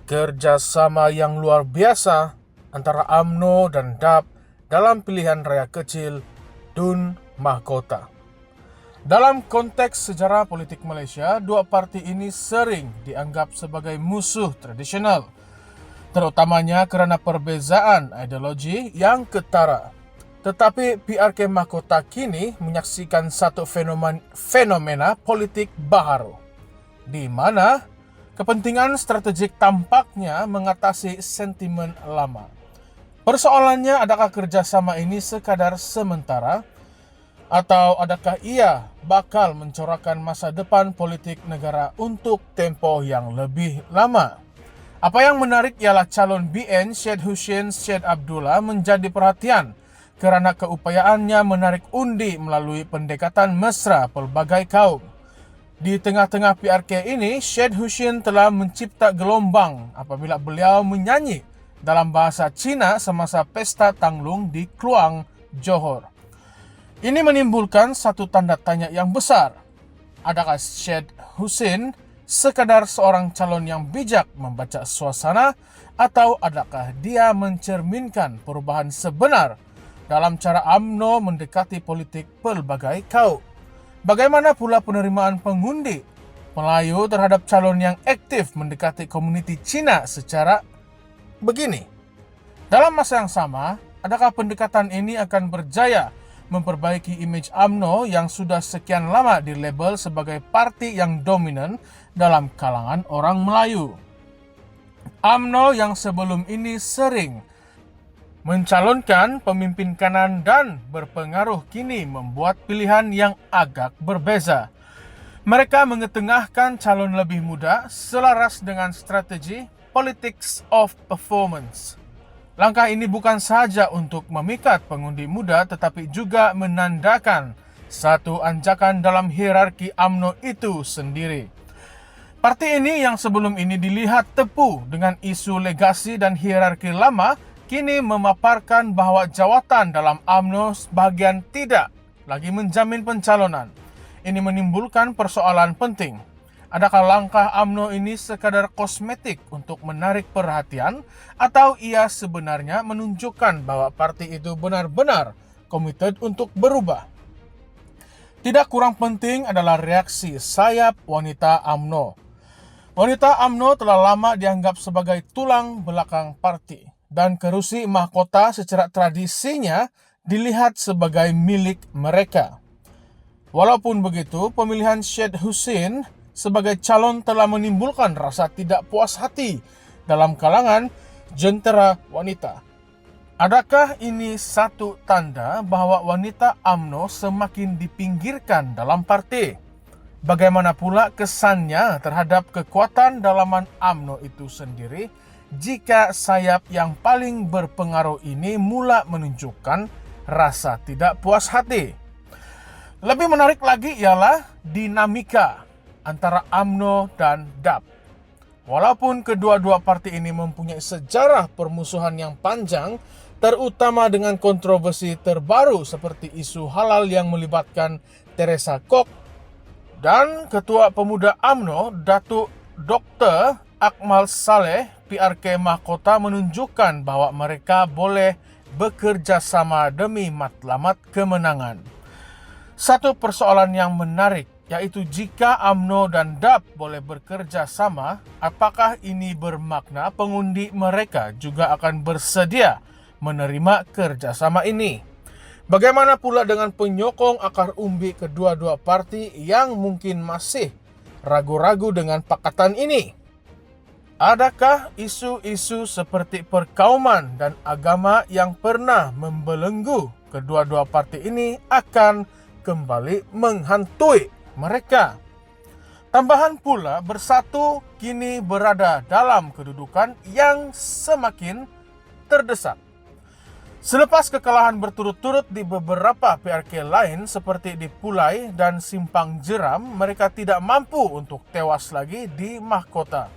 kerjasama yang luar biasa antara UMNO dan DAP dalam pilihan raya kecil DUN Mahkota. Dalam konteks sejarah politik Malaysia, dua parti ini sering dianggap sebagai musuh tradisional, terutamanya karena perbezaan ideologi yang ketara. Tetapi PRK Mahkota kini menyaksikan satu fenomena politik baharu, di mana kepentingan strategik tampaknya mengatasi sentimen lama. Persoalannya, adakah kerjasama ini sekadar sementara, atau adakah ia bakal mencorakkan masa depan politik negara untuk tempoh yang lebih lama? Apa yang menarik ialah calon BN Syed Hussein Syed Abdullah menjadi perhatian kerana keupayaannya menarik undi melalui pendekatan mesra pelbagai kaum. Di tengah-tengah PRK ini, Syed Hussein telah mencipta gelombang apabila beliau menyanyi dalam bahasa Cina semasa pesta Tanglung di Kluang, Johor. Ini menimbulkan satu tanda tanya yang besar. Adakah Syed Hussein sekadar seorang calon yang bijak membaca suasana, atau adakah dia mencerminkan perubahan sebenar dalam cara UMNO mendekati politik pelbagai kaum? Bagaimana pula penerimaan pengundi Melayu terhadap calon yang aktif mendekati komuniti Cina secara begini? Dalam masa yang sama, adakah pendekatan ini akan berjaya memperbaiki imej UMNO yang sudah sekian lama dilabel sebagai parti yang dominan dalam kalangan orang Melayu? UMNO yang sebelum ini sering mencalonkan pemimpin kanan dan berpengaruh kini membuat pilihan yang agak berbeza. Mereka mengetengahkan calon lebih muda selaras dengan strategi politics of performance. Langkah ini bukan sahaja untuk memikat pengundi muda, tetapi juga menandakan satu anjakan dalam hierarki UMNO itu sendiri. Parti ini yang sebelum ini dilihat tepu dengan isu legasi dan hierarki lama, kini memaparkan bahawa jawatan dalam UMNO sebahagian tidak lagi menjamin pencalonan. Ini menimbulkan persoalan penting. Adakah langkah UMNO ini sekadar kosmetik untuk menarik perhatian, atau ia sebenarnya menunjukkan bahwa parti itu benar-benar komited untuk berubah? Tidak kurang penting adalah reaksi sayap wanita UMNO. Wanita UMNO telah lama dianggap sebagai tulang belakang parti, dan kerusi mahkota secara tradisinya dilihat sebagai milik mereka. Walaupun begitu, pemilihan Syed Hussein sebagai calon telah menimbulkan rasa tidak puas hati dalam kalangan jentera wanita. Adakah ini satu tanda bahawa wanita UMNO semakin dipinggirkan dalam parti? Bagaimana pula kesannya terhadap kekuatan dalaman UMNO itu sendiri jika sayap yang paling berpengaruh ini mula menunjukkan rasa tidak puas hati? Lebih menarik lagi ialah dinamika antara UMNO dan DAP. Walaupun kedua-dua parti ini mempunyai sejarah permusuhan yang panjang, terutama dengan kontroversi terbaru seperti isu halal yang melibatkan Teresa Kok dan Ketua Pemuda UMNO, Datuk Dr. Akmal Saleh, PRK Mahkota menunjukkan bahawa mereka boleh bekerja sama demi matlamat kemenangan. Satu persoalan yang menarik, yaitu jika UMNO dan DAP boleh bekerja sama, apakah ini bermakna pengundi mereka juga akan bersedia menerima kerjasama ini? Bagaimana pula dengan penyokong akar umbi kedua-dua parti yang mungkin masih ragu-ragu dengan pakatan ini? Adakah isu-isu seperti perkauman dan agama yang pernah membelenggu kedua-dua parti ini akan kembali menghantui mereka? Tambahan pula, Bersatu kini berada dalam kedudukan yang semakin terdesak. Selepas kekalahan berturut-turut di beberapa PRK lain seperti di Pulai dan Simpang Jeram, mereka tidak mampu untuk tewas lagi di mahkota.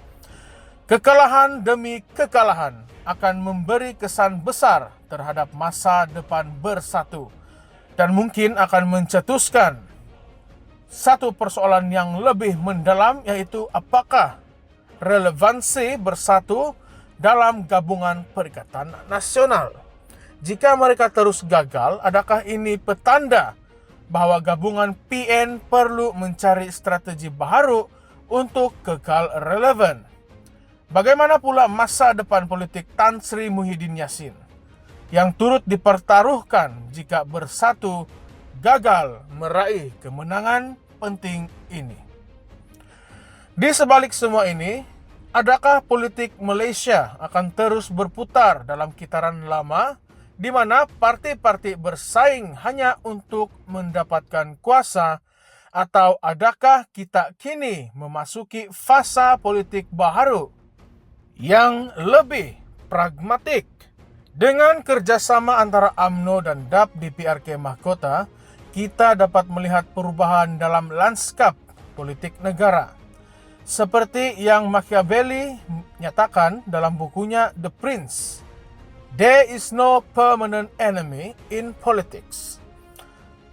Kekalahan demi kekalahan akan memberi kesan besar terhadap masa depan Bersatu dan mungkin akan mencetuskan satu persoalan yang lebih mendalam, yaitu apakah relevansi bersatu dalam gabungan Perikatan Nasional. Jika mereka terus gagal, adakah ini petanda bahwa gabungan PN perlu mencari strategi baru untuk kekal relevan? Bagaimana pula masa depan politik Tan Sri Muhyiddin Yassin yang turut dipertaruhkan jika bersatu gagal meraih kemenangan penting ini? Di sebalik semua ini, adakah politik Malaysia akan terus berputar dalam kitaran lama di mana parti-parti bersaing hanya untuk mendapatkan kuasa, atau adakah kita kini memasuki fasa politik baru yang lebih pragmatik? Dengan kerjasama antara UMNO dan DAP di PRK Mahkota, kita dapat melihat perubahan dalam lanskap politik negara. Seperti yang Machiavelli nyatakan dalam bukunya The Prince, "There is no permanent enemy in politics."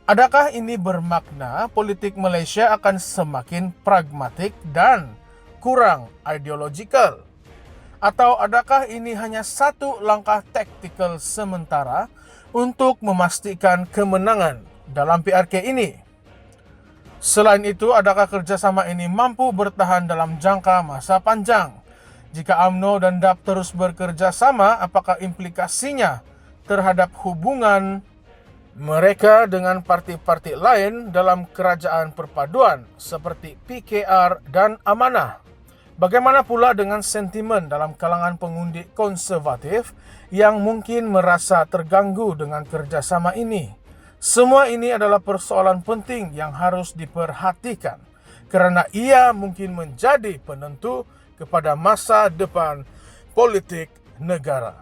Adakah ini bermakna politik Malaysia akan semakin pragmatik dan kurang ideologikal? Atau adakah ini hanya satu langkah taktikal sementara untuk memastikan kemenangan dalam PRK ini? Selain itu, adakah kerjasama ini mampu bertahan dalam jangka masa panjang? Jika UMNO dan DAP terus bekerja sama, apakah implikasinya terhadap hubungan mereka dengan parti-parti lain dalam kerajaan perpaduan seperti PKR dan Amanah? Bagaimana pula dengan sentimen dalam kalangan pengundi konservatif yang mungkin merasa terganggu dengan kerjasama ini? Semua ini adalah persoalan penting yang harus diperhatikan kerana ia mungkin menjadi penentu kepada masa depan politik negara.